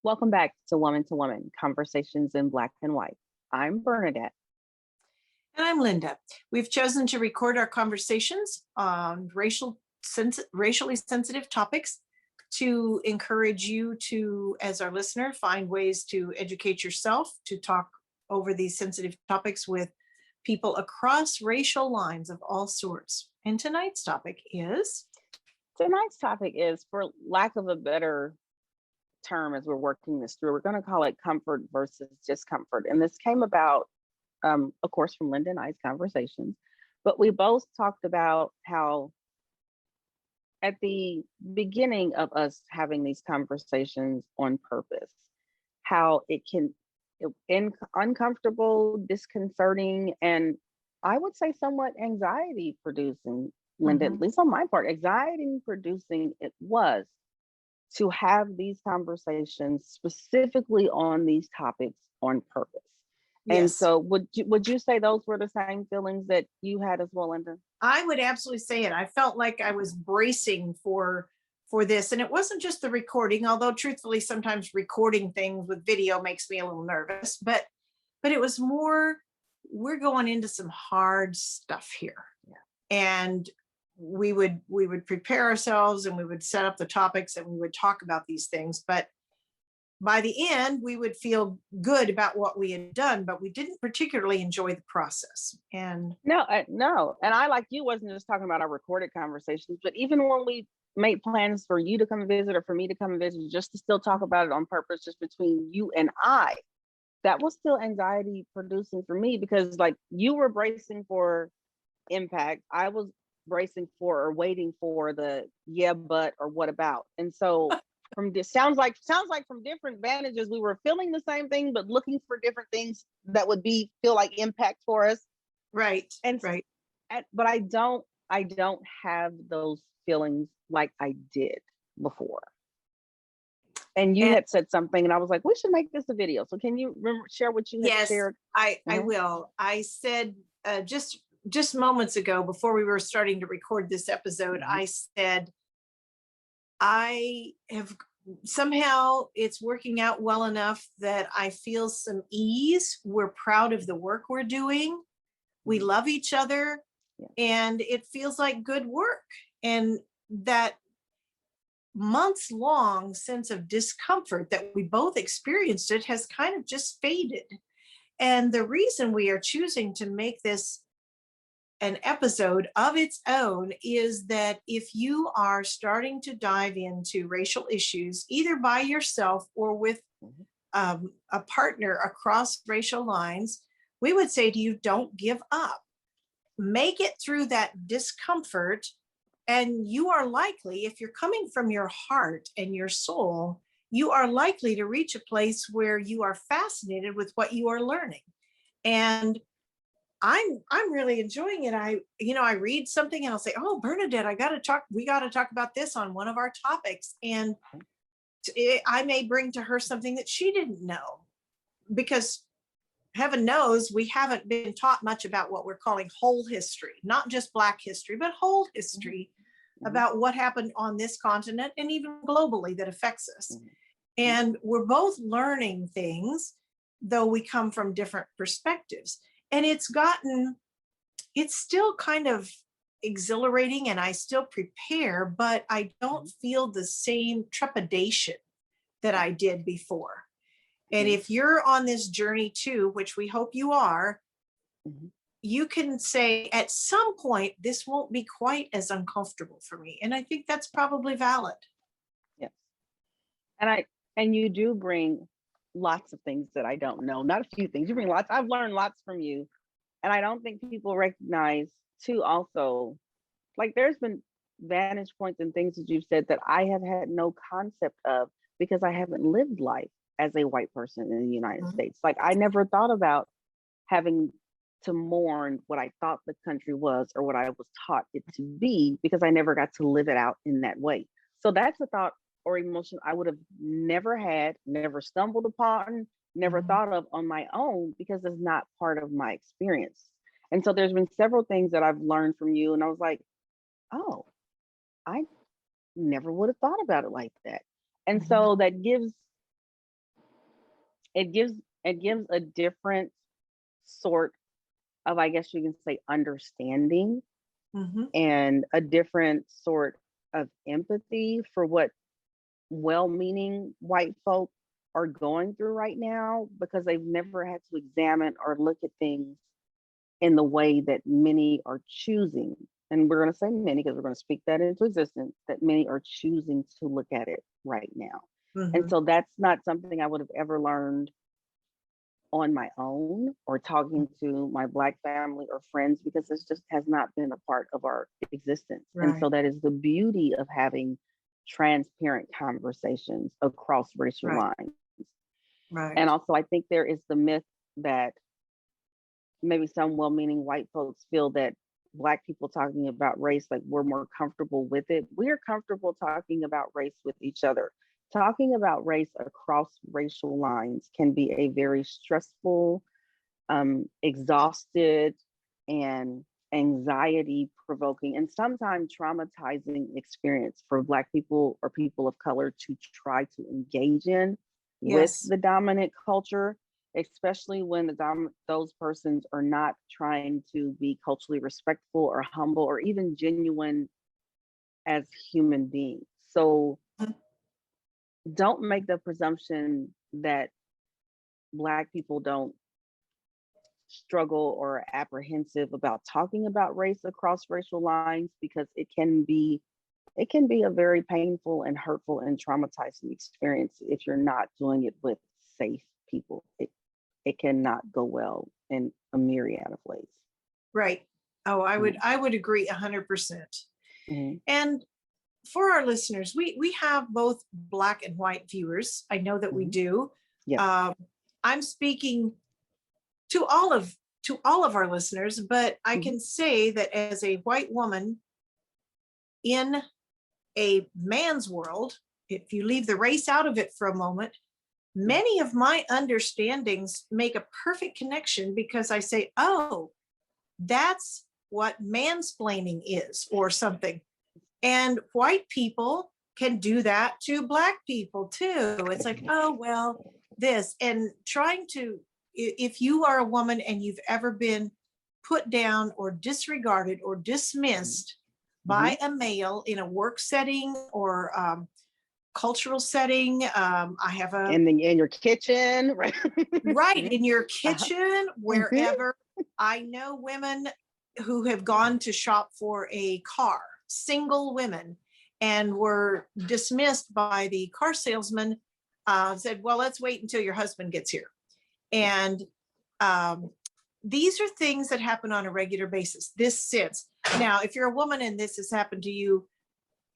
Welcome back to Woman, Conversations in Black and White. I'm Bernadette. And I'm Linda. We've chosen to record our conversations on racially sensitive topics to encourage you to, as our listener, find ways to educate yourself, to talk over these sensitive topics with people across racial lines of all sorts. And tonight's topic is, for lack of a better term, as we're working this through, we're going to call it comfort versus discomfort. And this came about, of course, from Linda and I's conversations, but we both talked about how at the beginning of us having these conversations on purpose, how it can uncomfortable, disconcerting, and I would say somewhat anxiety producing, Linda, at least on my part, anxiety producing it was to have these conversations specifically on these topics on purpose. Yes. And so would you say those were the same feelings that you had as well, Linda? I would absolutely say it. I felt like I was bracing for this. And it wasn't just the recording, although truthfully, sometimes recording things with video makes me a little nervous, but it was more, we're going into some hard stuff here. Yeah. And we would prepare ourselves and we would set up the topics and we would talk about these things. But by the end, we would feel good about what we had done, but we didn't particularly enjoy the process. And no. And I, like you, wasn't just talking about our recorded conversations, but even when we made plans for you to come and visit or for me to come and visit, just to still talk about it on purpose, just between you and I, that was still anxiety producing for me, because like you were bracing for impact. I was bracing for or waiting for the yeah, but, or what about. And so from this sounds like from different vantages, we were feeling the same thing, but looking for different things that would feel like impact for us. Right. And right. But I don't have those feelings like I did before. And you had said something and I was like, we should make this a video. So can you share what you had shared? I will. I said just moments ago, before we were starting to record this episode, I said, I have somehow it's working out well enough that I feel some ease. We're proud of the work we're doing. We love each other, and it feels like good work. And that months long sense of discomfort that we both experienced it has kind of just faded. And the reason we are choosing to make this an episode of its own is that if you are starting to dive into racial issues, either by yourself or with a partner across racial lines, we would say to you, don't give up. Make it through that discomfort. And you are likely, if you're coming from your heart and your soul, you are likely to reach a place where you are fascinated with what you are learning. And I'm really enjoying it. I read something and I'll say, oh, Bernadette, we got to talk about this on one of our topics. And I may bring to her something that she didn't know, because heaven knows we haven't been taught much about what we're calling whole history, not just Black history, but whole history about what happened on this continent and even globally that affects us. And we're both learning things, though we come from different perspectives. And it's still kind of exhilarating, and I still prepare, but I don't feel the same trepidation that I did before. And if you're on this journey too, which we hope you are, you can say at some point, this won't be quite as uncomfortable for me. And I think that's probably valid. Yes. And you do bring lots of things that I don't know, not a few things. You bring lots. I've learned lots from you. And I don't think people recognize too also, like there's been vantage points and things that you've said that I have had no concept of, because I haven't lived life as a white person in the United States. Like I never thought about having to mourn what I thought the country was or what I was taught it to be, because I never got to live it out in that way. So that's a thought or emotion I would have never had, never stumbled upon, never thought of on my own, because it's not part of my experience. And so there's been several things that I've learned from you, and I was like, oh, I never would have thought about it like that. And so that gives it gives a different sort of, I guess you can say, understanding, Mhm. and a different sort of empathy for what well-meaning white folk are going through right now, because they've never had to examine or look at things in the way that many are choosing. And we're going to say many because we're going to speak that into existence, that many are choosing to look at it right now. And Mhm. so that's not something I would have ever learned on my own or talking to my Black family or friends, because this just has not been a part of our existence. And Right. so that is the beauty of having transparent conversations across racial Right. lines. Right. And also, I think there is the myth that maybe some well-meaning white folks feel that Black people talking about race, like we're more comfortable with it. We're comfortable talking about race with each other. Talking about race across racial lines can be a very stressful, exhausted, and anxiety provoking, and sometimes traumatizing experience for Black people or people of color to try to engage in with Yes. the dominant culture, especially when those persons are not trying to be culturally respectful or humble or even genuine as human beings. So Mhm. don't make the presumption that Black people don't struggle or are apprehensive about talking about race across racial lines, because it can be a very painful and hurtful and traumatizing experience if you're not doing it with safe people. It cannot go well in a myriad of ways. Right. Oh, Mhm. I would agree 100%. Mhm. And for our listeners, we have both Black and white viewers. I know that we Mhm. do. Yes. Um, I'm speaking to all of our listeners, but I Mhm. can say that as a white woman in a man's world, if you leave the race out of it for a moment, Mhm. many of my understandings make a perfect connection because I say, oh, that's what mansplaining is, or something. And white people can do that to Black people too. It's like, oh, well, this, and trying to, if you are a woman and you've ever been put down or disregarded or dismissed Mhm. by a male in a work setting or cultural setting, I have a And then in your kitchen, right? right Mhm. in your Uh-huh. kitchen, Mhm. wherever. I know women who have gone to shop for a car, single women, and were dismissed by the car salesman. Said, well, let's wait until your husband gets here. Yeah. And um, these are things that happen on a regular basis. This sits. Now, if you're a woman and this has happened to you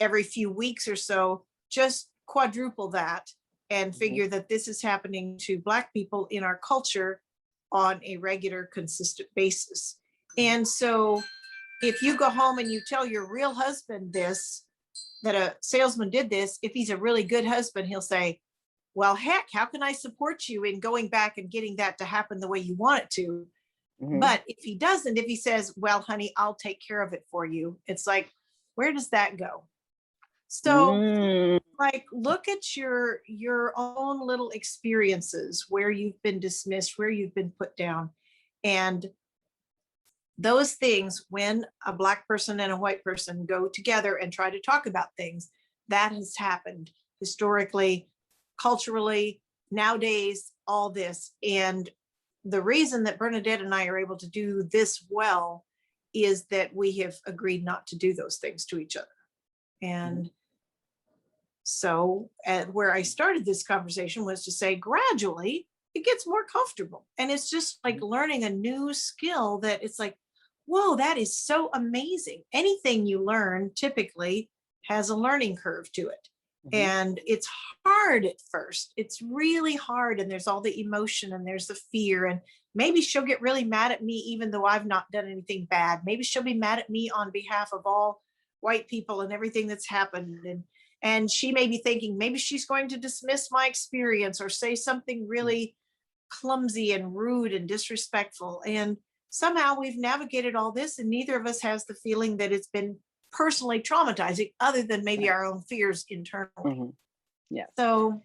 every few weeks or so, just quadruple that and Mhm. figure that this is happening to Black people in our culture on a regular, consistent basis. And so if you go home and you tell your real husband this, that a salesman did this, if he's a really good husband, he'll say, well, heck, how can I support you in going back and getting that to happen the way you want it to? Mhm. But if he doesn't, if he says, well, honey, I'll take care of it for you, it's like, where does that go? So Mm. like look at your own little experiences where you've been dismissed, where you've been put down, and those things, when a Black person and a white person go together and try to talk about things, that has happened historically, culturally, nowadays, all this. And the reason that Bernadette and I are able to do this well is that we have agreed not to do those things to each other. Mhm. And so, where I started this conversation was to say gradually it gets more comfortable. And it's just like Mhm. learning a new skill that it's like, whoa, that is so amazing. Anything you learn typically has a learning curve to it. Mhm. And it's hard at first. It's really hard. And there's all the emotion and there's the fear. And maybe she'll get really mad at me, even though I've not done anything bad. Maybe she'll be mad at me on behalf of all white people and everything that's happened. And she may be thinking maybe she's going to dismiss my experience or say something really clumsy and rude and disrespectful. And somehow we've navigated all this, and neither of us has the feeling that it's been personally traumatizing, other than maybe Right. our own fears internally. Mhm. Yes. So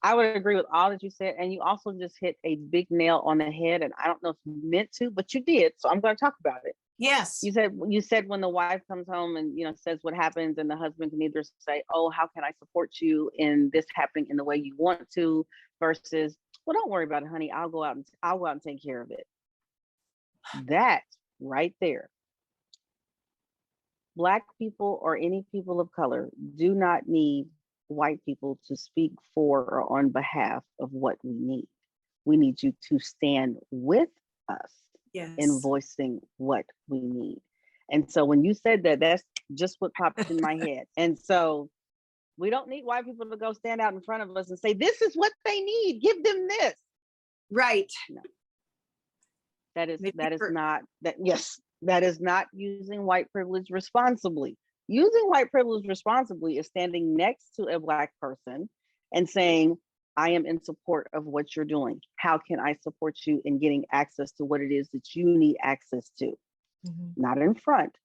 I would agree with all that you said. And you also just hit a big nail on the head. And I don't know if you meant to, but you did. So I'm going to talk about it. Yes. You said when the wife comes home and says what happens, and the husband can either say, "Oh, how can I support you in this happening in the way you want to," versus, "Well, don't worry about it, honey. I'll go out and take care of it." That right there, Black people or any people of color do not need white people to speak for or on behalf of what we need. We need you to stand with us in Yes. voicing what we need. And so when you said that, that's just what popped in my head. And so we don't need white people to go stand out in front of us and say, "This is what they need. Give them this." Right. No, that is Maybe that is for- not that. Yes, that is not using white privilege responsibly. Using white privilege responsibly is standing next to a Black person and saying, "I am in support of what you're doing. How can I support you in getting access to what it is that you need access to?" Mhm. Not in front,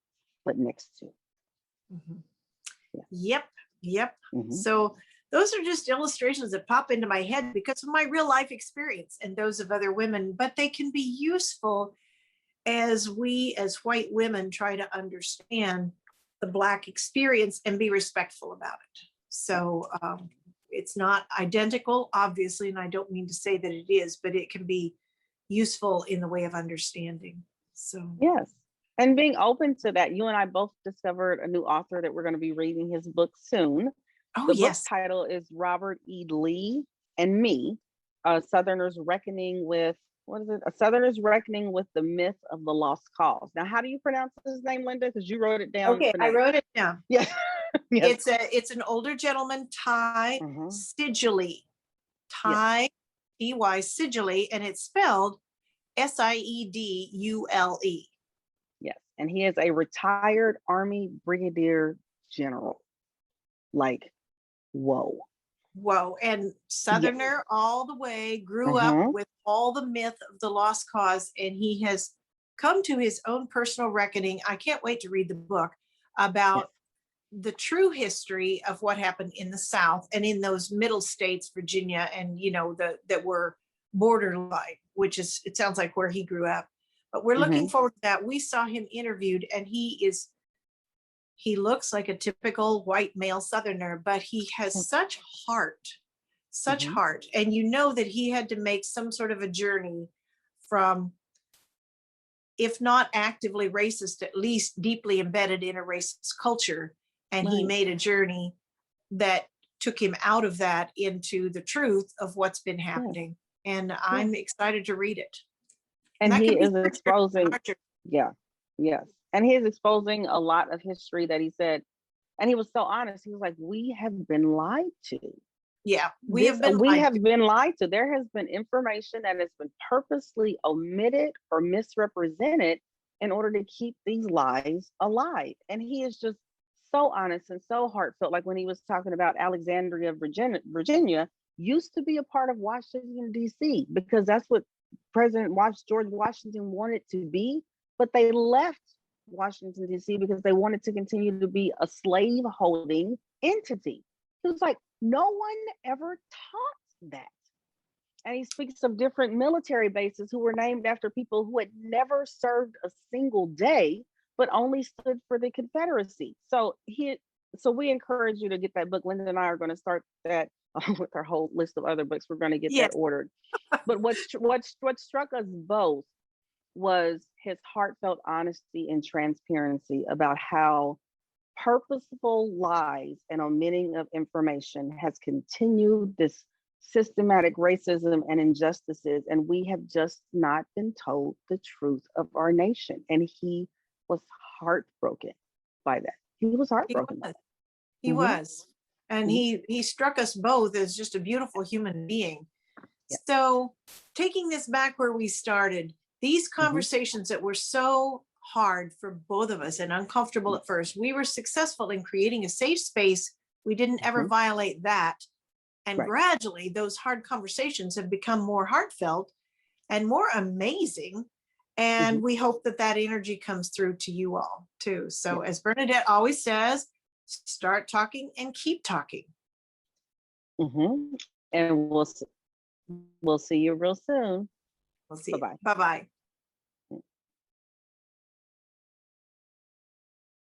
but next to. Mhm. Yeah. Yep. Mhm. So those are just illustrations that pop into my head because of my real life experience and those of other women, but they can be useful as we as white women try to understand the Black experience and be respectful about it. So it's not identical, obviously, and I don't mean to say that it is, but it can be useful in the way of understanding. So Yes. And being open to that, you and I both discovered a new author that we're going to be reading his book soon. oh The book yes. title is Robert E. Lee and Me, A Southerner's Reckoning with, what is it? A Southerner's Reckoning with the Myth of the Lost Cause. Now, how do you pronounce his name, Linda? Because you wrote it down. Okay, I wrote it down. Yeah. Yes. It's an older gentleman, Ty Mhm. Siedule. Ty EY Siedule, and it's spelled Siedule. Yes. And he is a retired Army Brigadier General. Like, whoa. Whoa. And Yes. Southerner all the way, grew up Mhm. with all the myth of the lost cause, and he has come to his own personal reckoning. I can't wait to read the book about the true history of what happened in the South and in those middle states, Virginia, and that were borderline, which is, it sounds like where he grew up. But we're looking Mhm. forward to that. We saw him interviewed, and he looks like a typical white male Southerner, but he has such Mhm. heart. And you know that he had to make some sort of a journey from, if not actively racist, at least deeply embedded in a racist culture. And he Right. made a journey that took him out of that into the truth of what's been Yes. happening. And Yes. I'm excited to read it. And that he can be is your journey, exposing, our journey. yeah, yes. And he is exposing a lot of history that he said, and he was so honest. He was like, "We have been lied to. Yeah, we have been We lied have to. been lied to. There has been information that has been purposely omitted or misrepresented in order to keep these lies alive." And he is just so honest and so heartfelt. Like when he was talking about Alexandria, Virginia used to be a part of Washington, D.C., because that's what George Washington wanted to be. But they left Washington, D.C. because they wanted to continue to be a slave holding entity. He was like, no one ever taught that. And he speaks of different military bases who were named after people who had never served a single day, but only stood for the Confederacy. So we encourage you to get that book. Linda and I are going to start that with our whole list of other books. We're going to get Yes. that ordered. But what struck us both was his heartfelt honesty and transparency about how purposeful lies and omitting of information has continued this systematic racism and injustices, and we have just not been told the truth of our nation. And he was heartbroken by that. He was heartbroken by that. He Mhm. was. And Mhm. he struck us both as just a beautiful human being. Yeah. So taking this back where we started, these conversations that were so hard for both of us and uncomfortable at first, we were successful in creating a safe space. We didn't ever Mhm. violate that. And Right. gradually those hard conversations have become more heartfelt and more amazing. And Mhm. we hope that that energy comes through to you all too. So as Bernadette always says, start talking and keep talking. Mhm. And we'll see you real soon. We'll see. Bye-bye. Bye-bye.